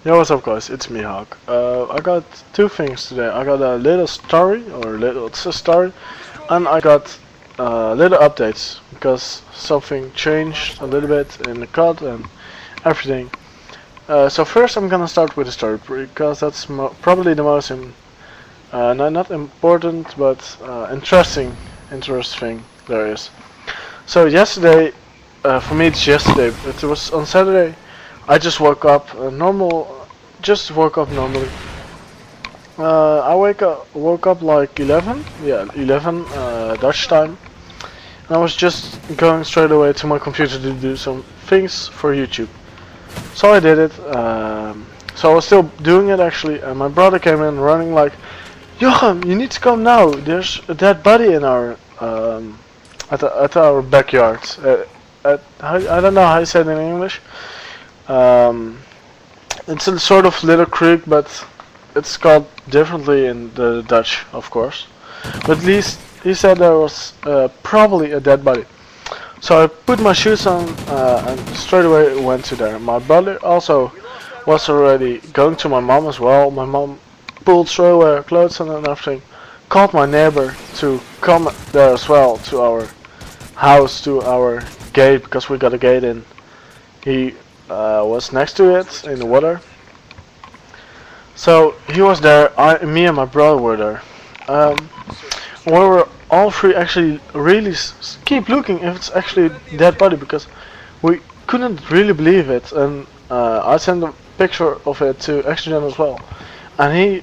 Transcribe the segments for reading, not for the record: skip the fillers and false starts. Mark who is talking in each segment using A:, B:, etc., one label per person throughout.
A: Yo, what's up guys, it's me Hawk. I got two things today. I got a little story, it's a story, and I got little updates, because something changed a little bit in the code and everything. So first I'm gonna start with the story, because that's probably the most, not important, but interesting thing there is. So yesterday, for me it's yesterday, it was on Saturday. I just woke up normally. I woke up like 11, yeah, 11 Dutch time, and I was just going straight away to my computer to do some things for YouTube. So I did it. So I was still doing it actually, and my brother came in running like, "Jochem, you need to come now. There's a dead body in our at our backyard." I don't know how you say it in English. It's a sort of little creek, but it's called differently in the Dutch, of course. But at least he said there was probably a dead body. So I put my shoes on and straight away went to there. My brother also was already going to my mom as well. My mom pulled straight away her clothes on and everything. Called my neighbor to come there as well, to our house, to our gate, because we got a gate in. He was next to it in the water. So he was there, me and my brother were there. We were all three actually really keep looking if it's actually a dead body, because we couldn't really believe it, and I sent a picture of it to Oxygen as well, and he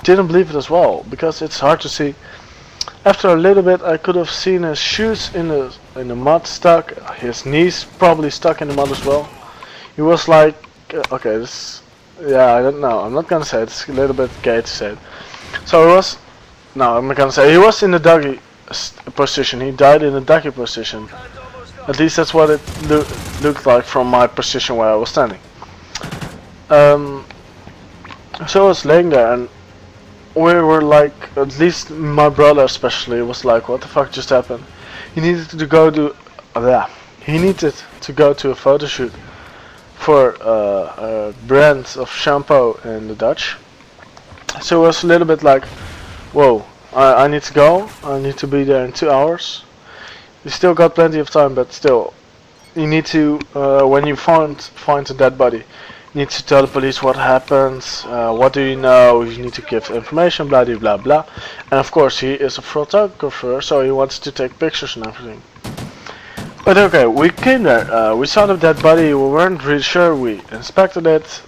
A: didn't believe it as well, because it's hard to see. After a little bit I could have seen his shoes in the mud stuck, his knees probably stuck in the mud as well. He was like, okay, this, yeah, I don't know, I'm not gonna say it, it's a little bit gay to say it. So he was, no, I'm not gonna say, he was in the doggy position, he died in the doggy position. At least that's what it looked like from my position where I was standing. So I was laying there, and we were like, at least my brother especially was like, what the fuck just happened? He needed to go to a photo shoot for a brand of shampoo in the Dutch. So it was a little bit like, whoa, I need to go, I need to be there in 2 hours. You still got plenty of time, but still, you need to, when you find a dead body, you need to tell the police what happens, what do you know, you need to give information, blah blah blah. And of course he is a photographer, so he wants to take pictures and everything. But okay, we came there, we saw the dead body, we weren't really sure, we inspected it,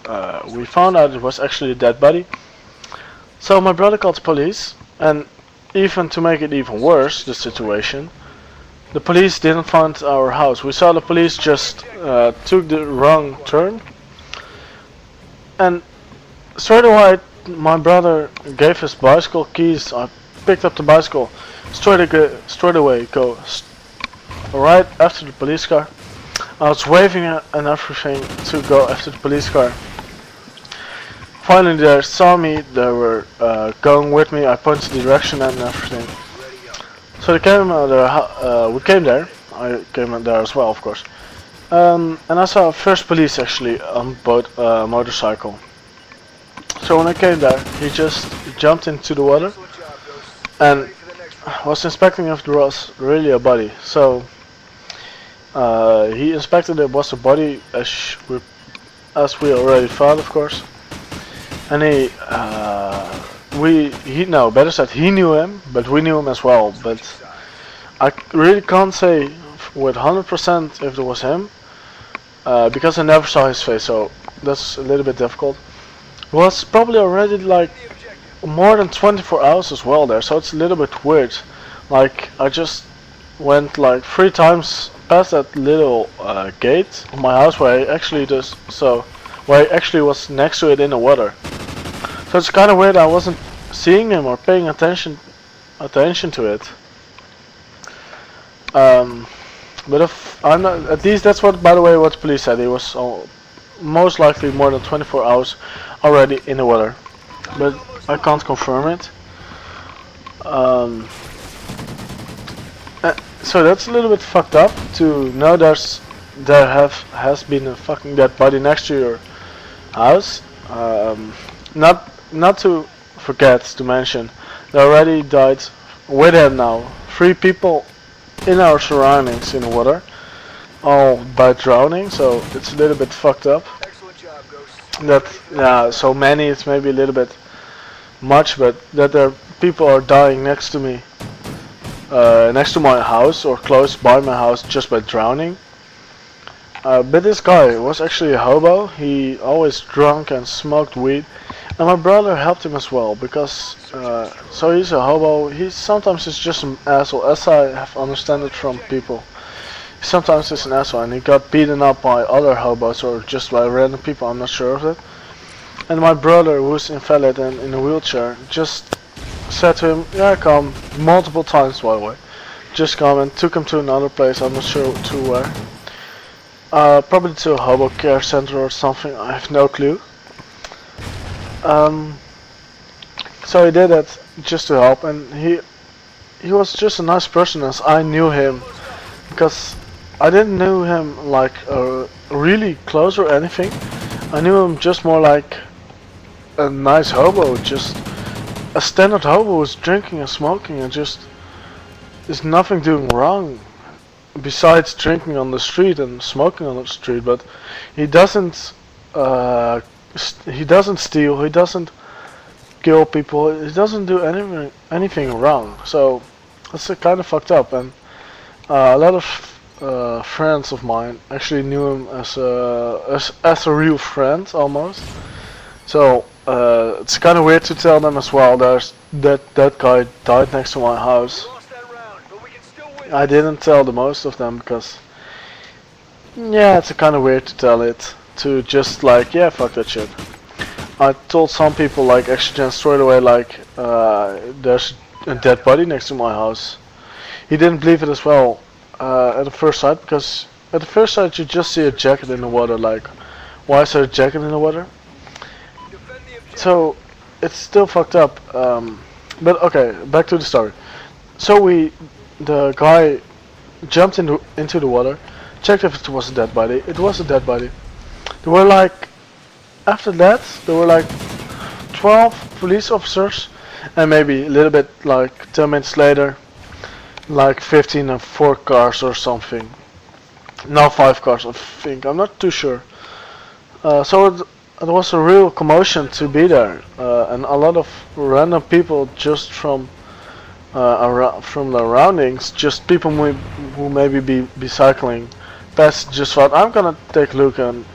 A: we found out it was actually a dead body. So my brother called the police, and even to make it even worse, the situation, the police didn't find our house. We saw the police just took the wrong turn. And straight away, my brother gave his bicycle keys. I picked up the bicycle, straight away go right after the police car. I was waving and everything to go after the police car. Finally, they saw me. They were going with me. I pointed the direction and everything. So they came there. We came there. I came there as well, of course. And I saw first police actually on both motorcycle. So when I came there, he just jumped into the water and was inspecting if there was really a body. So he inspected it was a body, as we already thought, of course. And he knew him, but we knew him as well. But I really can't say with 100% if it was him. Because I never saw his face, so that's a little bit difficult. It was probably already like more than 24 hours as well there, so it's a little bit weird. Like, I just went like 3 times past that little gate of my house where I actually was next to it in the water. So it's kind of weird. I wasn't seeing him or paying attention to it. But if I'm not, at least that's what, by the way, what the police said. He was most likely more than 24 hours already in the water, but I can't confirm it. So that's a little bit fucked up to know there has been a fucking dead body next to your house. Not to forget to mention, there already died with him now 3 people in our surroundings in the water, all by drowning. So it's a little bit fucked up.
B: Excellent job, Ghost.
A: That so many, it's maybe a little bit much, but that there people are dying next to me, next to my house or close by my house just by drowning. But this guy was actually a hobo. He always drunk and smoked weed, and my brother helped him as well because so he's a hobo. He sometimes is just an asshole, as I have understood it from people. Sometimes he's an asshole, and he got beaten up by other hobos or just by random people. I'm not sure of it. And my brother, who's invalid and in a wheelchair, just said to him, "Yeah, come," multiple times by the way. Just come, and took him to another place. I'm not sure to where. Probably to a hobo care center or something. I have no clue. So he did that just to help, and he was just a nice person as I knew him, because I didn't know him like really close or anything. I knew him just more like a nice hobo, just a standard hobo who's drinking and smoking and just is nothing doing wrong besides drinking on the street and smoking on the street. But he doesn't steal, he doesn't kill people, he doesn't do anything wrong. So it's kind of fucked up. And a lot of friends of mine actually knew him as a real friend almost. So it's kind of weird to tell them as well. There's that guy died next to my house. I didn't tell the most of them because yeah, it's kind of weird to tell it. To just like, yeah, fuck that shit. I told some people like actually straight away like there's a dead body next to my house. He didn't believe it as well at the first sight, because at the first sight you just see a jacket in the water. Like, why is there a jacket in the water? So it's still fucked up. But okay, back to the story. So the guy jumped into the water, checked if it was a dead body. It was a dead body. There were like, after that, there were like 12 police officers, and maybe a little bit like 10 minutes later, like 15 and 4 cars or something. No, 5 cars, I think. I'm not too sure. So it was a real commotion to be there, and a lot of random people just from the surroundings, just people who maybe be cycling past, just thought, I'm gonna take a look and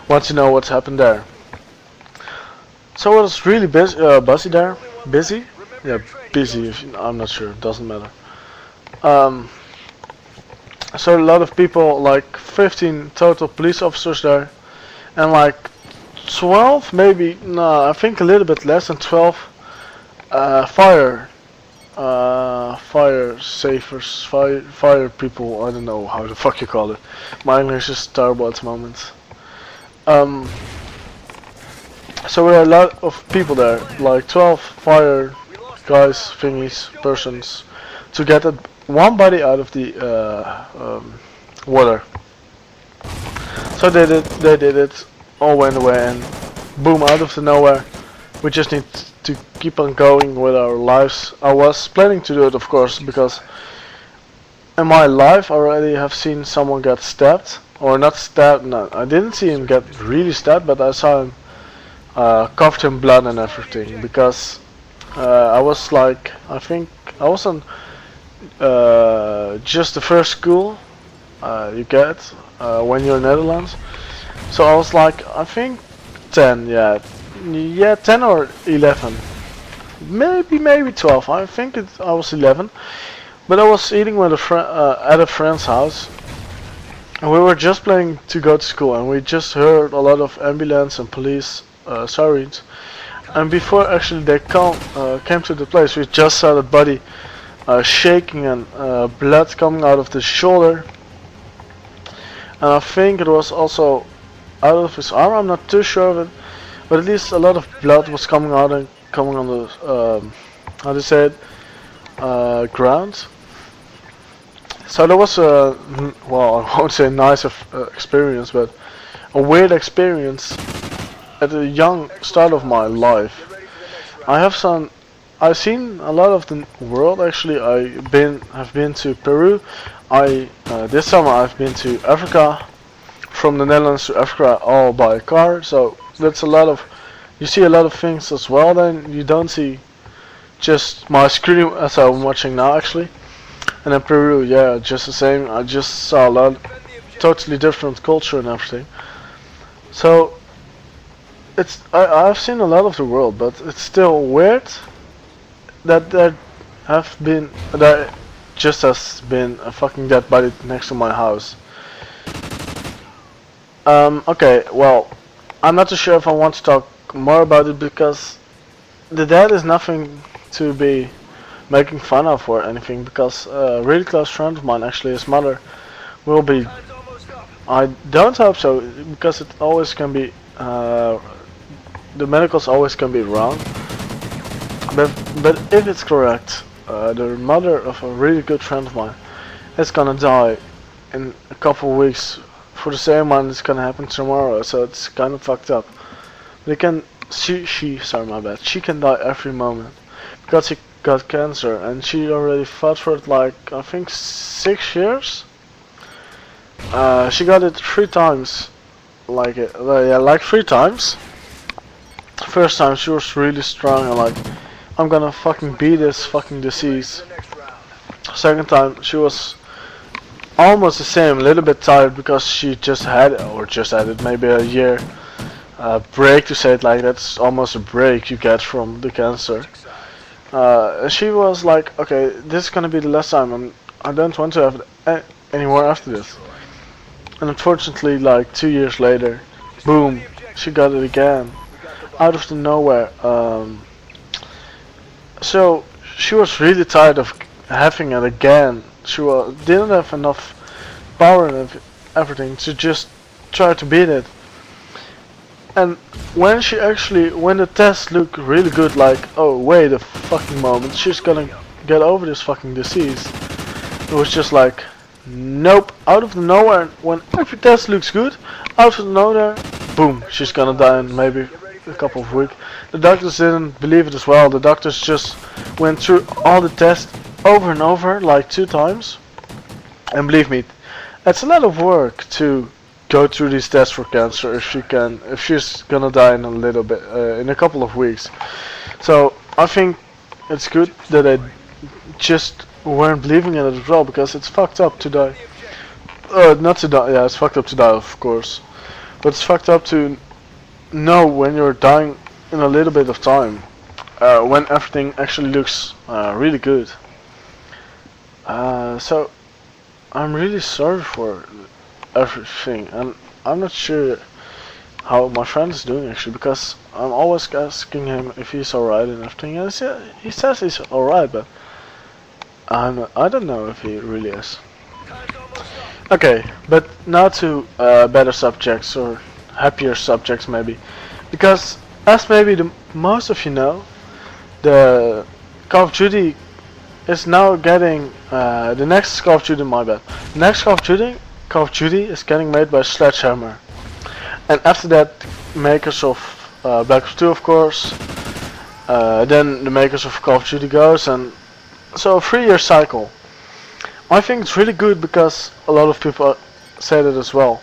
A: want to know what's happened there. So it was really busy there. Busy? Yeah, busy. I'm not sure. Doesn't matter. So a lot of people, like 15 total police officers there, and like 12, maybe no, I think a little bit less than 12 fire savers, fire people. I don't know how the fuck you call it. My English is terrible at the moment. So there are a lot of people there, like 12 fire guys, thingies, persons, to get that one body out of the water. So they did it, all went away, and boom, out of the nowhere, we just need to keep on going with our lives. I was planning to do it, of course, because in my life I already have seen someone get stabbed, or not stabbed, no, I didn't see him get really stabbed, but I saw him covered in blood and everything, because I was like, I think I was on just the first school you get when you're in Netherlands. So I was like, I think 10, yeah, 10 or 11, maybe 12. I think I was 11, but I was eating with at a friend's house, and we were just planning to go to school, and we just heard a lot of ambulance and police sirens. And before actually they came to the place, we just saw the body shaking and blood coming out of the shoulder. And I think it was also out of his arm, I'm not too sure of it, but at least a lot of blood was coming out and coming on the, how do you say it, ground. So that was a, well, I won't say nice experience, but it a weird experience at a young start of my life. I've seen a lot of the world actually. Have been to Peru. This summer I've been to Africa, from the Netherlands to Africa all by car. So that's a lot of, you see a lot of things as well. Then you don't see just my screen as I'm watching now actually. And in Peru, yeah, just the same. I just saw a lot, totally different culture and everything. So I've seen a lot of the world, but it's still weird that there just has been a fucking dead body next to my house. Okay, well, I'm not too sure if I want to talk more about it because the dead is nothing to be making fun of or anything, because a really close friend of mine, actually his mother, will be, I don't hope so, because it always can be, the medicals always can be wrong, but if it's correct, the mother of a really good friend of mine is gonna die in a couple of weeks for the same one that's gonna happen tomorrow, so it's kind of fucked up. Sorry, my bad, she can die every moment because she got cancer, and she already fought for it like, I think 6 years. She got it 3 times, like 3 times. First time she was really strong and like, I'm gonna fucking beat this fucking disease. Second time she was almost the same, a little bit tired because she just had it, maybe a year break, to say it like that. It's almost a break you get from the cancer. She was like, okay, this is gonna be the last time, and I don't want to have it anymore after this. And unfortunately, like 2 years later, boom, she got it again, out of the nowhere. So she was really tired of having it again. She didn't have enough power and everything to just try to beat it. And when the tests look really good, like, oh wait a fucking moment, she's gonna get over this fucking disease, it was just like, nope, out of the nowhere. When every test looks good, out of the nowhere, boom, she's gonna die in maybe a couple of weeks. The doctors didn't believe it as well. The doctors just went through all the tests over and over, like 2 times. And believe me, it's a lot of work to go through these tests for cancer if she's gonna die in in a couple of weeks. So I think it's good that they just weren't believing in it as well, because it's fucked up to die. Not to die, yeah, it's fucked up to die, of course. But it's fucked up to know when you're dying in a little bit of time, when everything actually looks really good. So I'm really sorry for everything, and I'm not sure how my friend is doing actually, because I'm always asking him if he's alright and everything, and he says he's alright, but I don't know if he really is. Okay, but now to better subjects, or happier subjects maybe, because as maybe most of you know, the Call of Duty is now getting the next Call of Duty. My bad. The next Call of Duty is getting made by Sledgehammer, and after that, makers of Black Ops 2, of course. Then the makers of Call of Duty goes, and so a 3-year cycle. I think it's really good because a lot of people say that as well.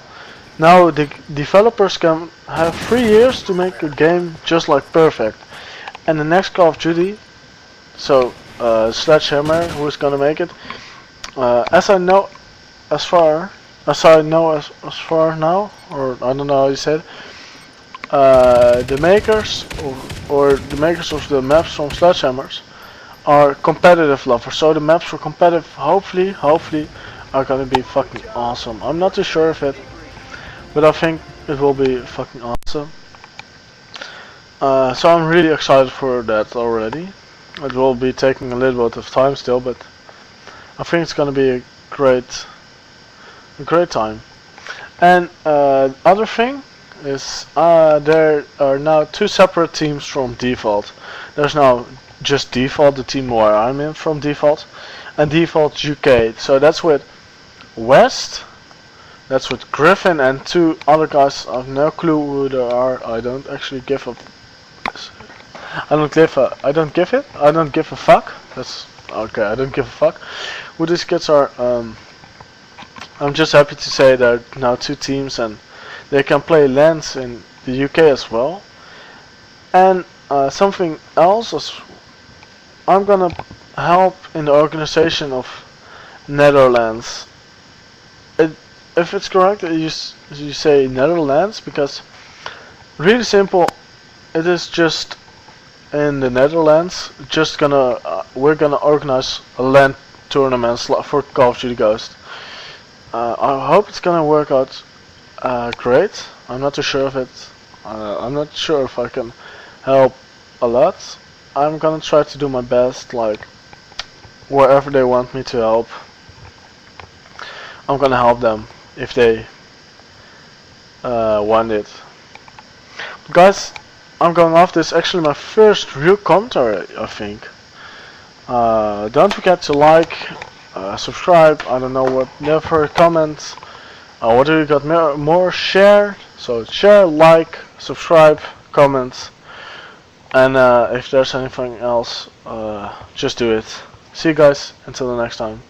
A: Now the developers can have 3 years to make a game just like perfect, and the next Call of Duty, so Sledgehammer, who is gonna make it, as far now, or I don't know how you said, the makers or the makers of the maps from Sledgehammers are competitive lovers, so the maps for competitive hopefully are gonna be fucking awesome. I'm not too sure of it, but I think it will be fucking awesome. So I'm really excited for that already. It will be taking a little bit of time still, but I think it's gonna be a great time. And other thing is, there are now 2 separate teams from Default. There's now just Default, the team where I'm in from Default, and Default UK. So that's with West, That's with Griffin and 2 other guys. I have no clue who they are. I don't actually give a. I don't give a fuck. That's okay. I don't give a fuck who these kids are. I'm just happy to say there are now 2 teams and they can play LANs in the UK as well. And something else is I'm gonna help in the organization of Netherlands. If it's correct, you say Netherlands, because really simple. It is just in the Netherlands. Just we're gonna organize a LAN tournament for Call of Duty Ghost. I hope it's gonna work out great. I'm not too sure of it. I'm not sure if I can help a lot. I'm gonna try to do my best, like wherever they want me to help. I'm gonna help them if they want it. Guys, I'm going off. This is actually my first real commentary, I think. Don't forget to like, subscribe. I don't know what. Never comment. What do you got more? Share. So share, like, subscribe, comment. And if there's anything else, just do it. See you guys until the next time.